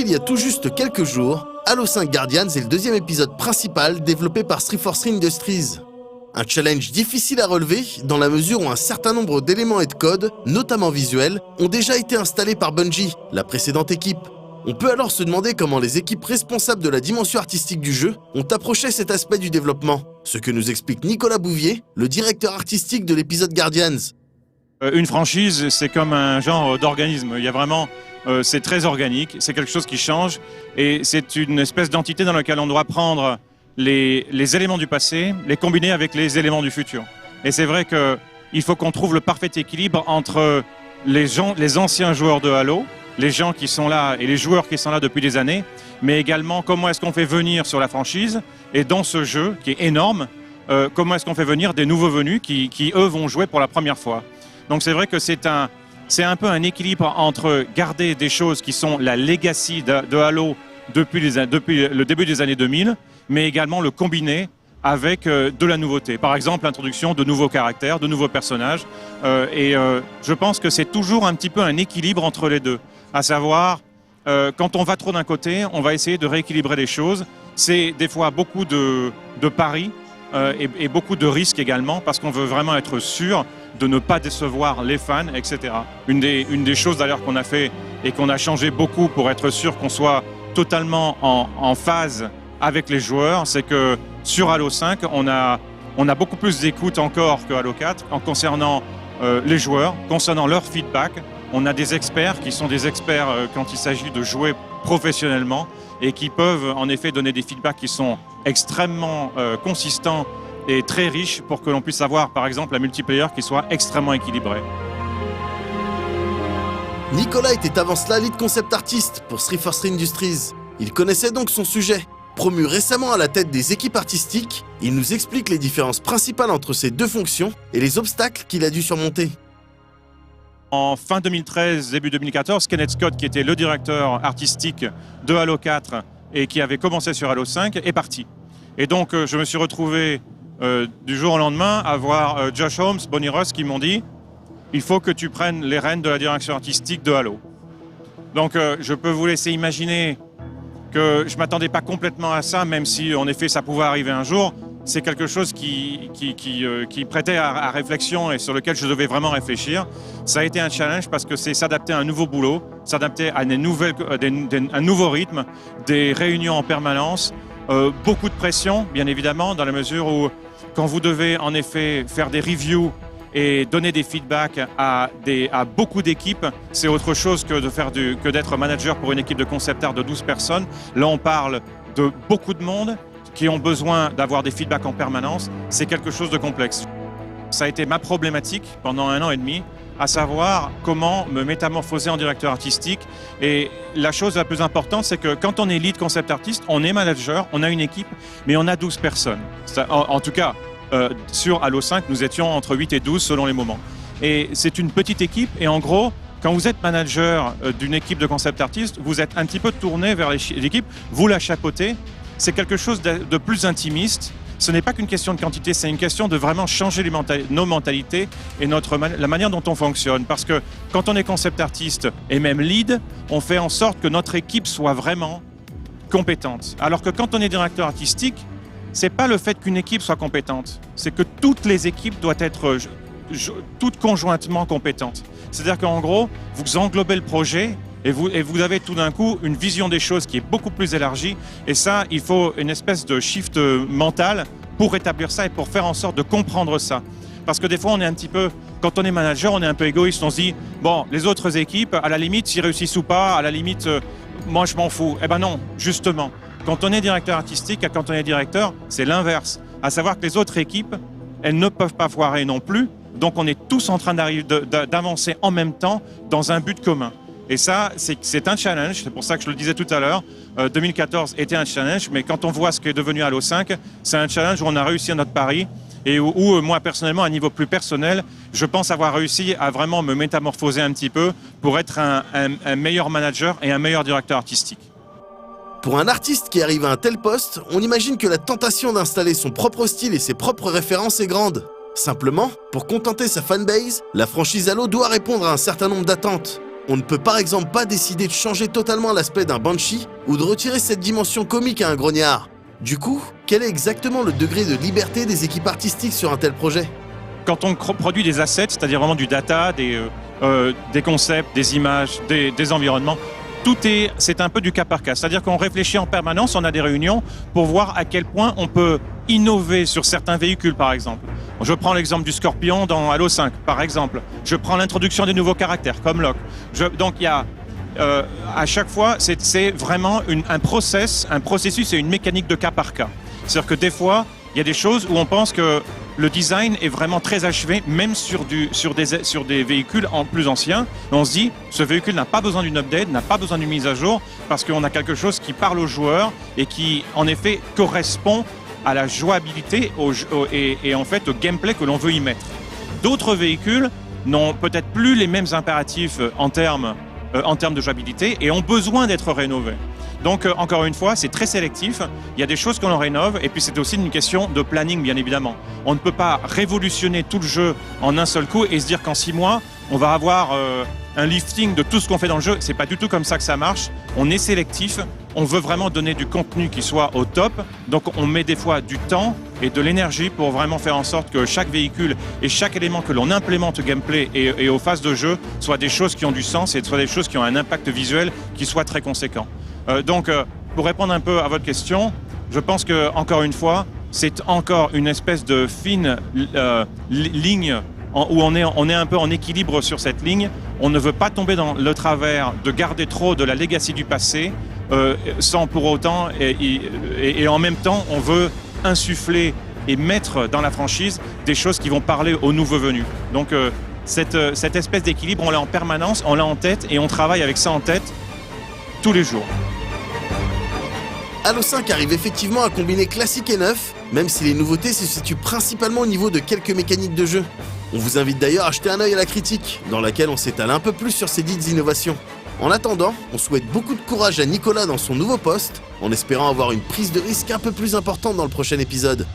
il y a tout juste quelques jours, Halo 5 Guardians est le deuxième épisode principal développé par 343 Industries. Un challenge difficile à relever dans la mesure où un certain nombre d'éléments et de codes, notamment visuels, ont déjà été installés par Bungie, la précédente équipe. On peut alors se demander comment les équipes responsables de la dimension artistique du jeu ont approché cet aspect du développement, ce que nous explique Nicolas Bouvier, le directeur artistique de l'épisode Guardians. Une franchise, c'est comme un genre d'organisme. Il y a vraiment, c'est très organique, c'est quelque chose qui change et c'est une espèce d'entité dans laquelle on doit prendre les éléments du passé, les combiner avec les éléments du futur. Et c'est vrai qu'il faut qu'on trouve le parfait équilibre entre les anciens joueurs de Halo, les gens qui sont là et les joueurs qui sont là depuis des années, mais également comment est-ce qu'on fait venir sur la franchise et dans ce jeu qui est énorme, comment est-ce qu'on fait venir des nouveaux venus qui eux vont jouer pour la première fois. Donc c'est vrai que c'est un peu un équilibre entre garder des choses qui sont la legacy de Halo depuis le début des années 2000, mais également le combiner avec de la nouveauté. Par exemple, l'introduction de nouveaux caractères, de nouveaux personnages. Je pense que c'est toujours un petit peu un équilibre entre les deux. À savoir, quand on va trop d'un côté, on va essayer de rééquilibrer les choses. C'est des fois beaucoup de paris et beaucoup de risques également, parce qu'on veut vraiment être sûr de ne pas décevoir les fans, etc. Une des choses d'ailleurs qu'on a fait et qu'on a changé beaucoup pour être sûr qu'on soit totalement en phase avec les joueurs, c'est que sur Halo 5, on a beaucoup plus d'écoute encore que Halo 4 en concernant les joueurs, concernant leur feedback. On a des experts qui sont des experts quand il s'agit de jouer professionnellement et qui peuvent en effet donner des feedbacks qui sont extrêmement consistants et très riches pour que l'on puisse avoir par exemple un multiplayer qui soit extrêmement équilibré. Nicolas était avant cela lead concept artiste pour 343 Industries. Il connaissait donc son sujet. Promu récemment à la tête des équipes artistiques, il nous explique les différences principales entre ces deux fonctions et les obstacles qu'il a dû surmonter. En fin 2013, début 2014, Kenneth Scott, qui était le directeur artistique de Halo 4 et qui avait commencé sur Halo 5, est parti. Et donc je me suis retrouvé du jour au lendemain à voir Josh Holmes, Bonnie Ross qui m'ont dit « Il faut que tu prennes les rênes de la direction artistique de Halo ». Donc je peux vous laisser imaginer que je ne m'attendais pas complètement à ça, même si en effet ça pouvait arriver un jour. C'est quelque chose qui prêtait à réflexion et sur lequel je devais vraiment réfléchir. Ça a été un challenge parce que c'est s'adapter à un nouveau boulot, s'adapter à un nouveau rythme, des réunions en permanence, beaucoup de pression, bien évidemment, dans la mesure où quand vous devez en effet faire des reviews et donner des feedbacks à beaucoup d'équipes, c'est autre chose que d'être manager pour une équipe de concept art de 12 personnes. Là, on parle de beaucoup de monde qui ont besoin d'avoir des feedbacks en permanence. C'est quelque chose de complexe. Ça a été ma problématique pendant 1 an et demi, à savoir comment me métamorphoser en directeur artistique. Et la chose la plus importante, c'est que quand on est lead concept artiste, on est manager, on a une équipe, mais on a 12 personnes. En tout cas, sur Halo 5, nous étions entre 8 et 12 selon les moments. Et c'est une petite équipe et en gros, quand vous êtes manager d'une équipe de concept artiste, vous êtes un petit peu tourné vers l'équipe, vous la chapeautez. C'est quelque chose de plus intimiste. Ce n'est pas qu'une question de quantité, c'est une question de vraiment changer nos mentalités et la manière dont on fonctionne. Parce que quand on est concept artiste et même lead, on fait en sorte que notre équipe soit vraiment compétente. Alors que quand on est directeur artistique, c'est pas le fait qu'une équipe soit compétente, c'est que toutes les équipes doivent être toutes conjointement compétentes. C'est-à-dire qu'en gros, vous englobez le projet et vous avez tout d'un coup une vision des choses qui est beaucoup plus élargie. Et ça, il faut une espèce de shift mental pour établir ça et pour faire en sorte de comprendre ça. Parce que des fois, on est un petit peu, quand on est manager, on est un peu égoïste. On se dit, bon, les autres équipes, à la limite, s'ils réussissent ou pas, à la limite, moi, je m'en fous. Eh ben non, justement. Quand on est directeur artistique et quand on est directeur, c'est l'inverse. À savoir que les autres équipes, elles ne peuvent pas foirer non plus. Donc, on est tous en train d'avancer en même temps dans un but commun. Et ça, c'est un challenge. C'est pour ça que je le disais tout à l'heure. 2014 était un challenge, mais quand on voit ce qui est devenu Halo 5, c'est un challenge où on a réussi à notre pari et où moi, personnellement, à un niveau plus personnel, je pense avoir réussi à vraiment me métamorphoser un petit peu pour être un meilleur manager et un meilleur directeur artistique. Pour un artiste qui arrive à un tel poste, on imagine que la tentation d'installer son propre style et ses propres références est grande. Simplement, pour contenter sa fanbase, la franchise Halo doit répondre à un certain nombre d'attentes. On ne peut par exemple pas décider de changer totalement l'aspect d'un Banshee ou de retirer cette dimension comique à un grognard. Du coup, quel est exactement le degré de liberté des équipes artistiques sur un tel projet ? Quand on produit des assets, c'est-à-dire vraiment du data, des concepts, des images, des environnements, c'est un peu du cas par cas. C'est-à-dire qu'on réfléchit en permanence, on a des réunions pour voir à quel point on peut innover sur certains véhicules, par exemple. Je prends l'exemple du Scorpion dans Halo 5, par exemple. Je prends l'introduction des nouveaux caractères, comme Locke. Donc il y a, à chaque fois, c'est vraiment un processus et une mécanique de cas par cas. C'est-à-dire que des fois, il y a des choses où on pense que le design est vraiment très achevé, même sur des véhicules plus anciens. On se dit, ce véhicule n'a pas besoin d'une update, n'a pas besoin d'une mise à jour, parce qu'on a quelque chose qui parle aux joueurs et qui, en effet, correspond à la jouabilité et en fait au gameplay que l'on veut y mettre. D'autres véhicules n'ont peut-être plus les mêmes impératifs en termes de jouabilité et ont besoin d'être rénovés. Donc, encore une fois, c'est très sélectif. Il y a des choses qu'on rénove et puis c'est aussi une question de planning, bien évidemment. On ne peut pas révolutionner tout le jeu en un seul coup et se dire qu'en 6 mois, on va avoir un lifting de tout ce qu'on fait dans le jeu. C'est pas du tout comme ça que ça marche. On est sélectif. On veut vraiment donner du contenu qui soit au top. Donc, on met des fois du temps et de l'énergie pour vraiment faire en sorte que chaque véhicule et chaque élément que l'on implémente au gameplay et aux phases de jeu soient des choses qui ont du sens et soient des choses qui ont un impact visuel qui soit très conséquent. Donc, pour répondre un peu à votre question, je pense que encore une fois, c'est encore une espèce de fine ligne où on est un peu en équilibre sur cette ligne. On ne veut pas tomber dans le travers de garder trop de la legacy du passé, sans pour autant et en même temps, on veut insuffler et mettre dans la franchise des choses qui vont parler aux nouveaux venus. Donc, cette espèce d'équilibre, on l'a en permanence, on l'a en tête et on travaille avec ça en tête tous les jours. Halo 5 arrive effectivement à combiner classique et neuf, même si les nouveautés se situent principalement au niveau de quelques mécaniques de jeu. On vous invite d'ailleurs à jeter un œil à la critique, dans laquelle on s'étale un peu plus sur ces dites innovations. En attendant, on souhaite beaucoup de courage à Nicolas dans son nouveau poste, en espérant avoir une prise de risque un peu plus importante dans le prochain épisode.